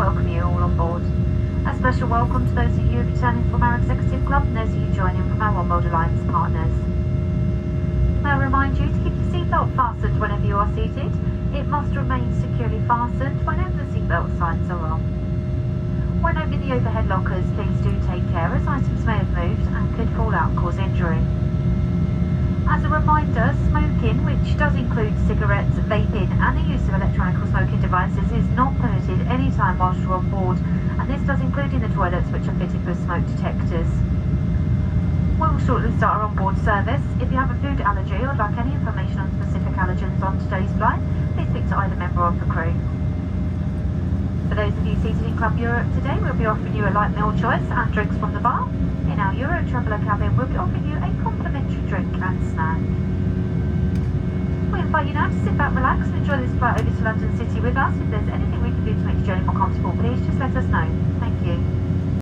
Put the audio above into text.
welcome you all on board. A special welcome to those of you returning from our Executive Club and those of you joining from our One World Alliance partners. May I remind you to keep your seatbelt fastened whenever you are seated. It must remain securely fastened whenever the seatbelt signs are on. When opening the overhead lockers, please do take care as items may have moved and could fall out and cause injury. As a reminder, smoking, which does include cigarettes, vaping and the use of electronic or smoking devices, is not permitted any time whilst you're on board, and this does include in the toilets which are fitted with smoke detectors. We'll shortly start our onboard service. If you have a food allergy or would like any information on specific allergens on today's flight, please speak to either member of the crew. For those of you seated in Club Europe today, we'll be offering you a light meal choice and drinks from the bar. In our Euro Traveller cabin, we'll be offering you a complimentary drink and snack. We invite you now to sit back, relax and enjoy this flight over to London City with us. If there's anything we can do to make your journey more comfortable, please just let us know. Thank you.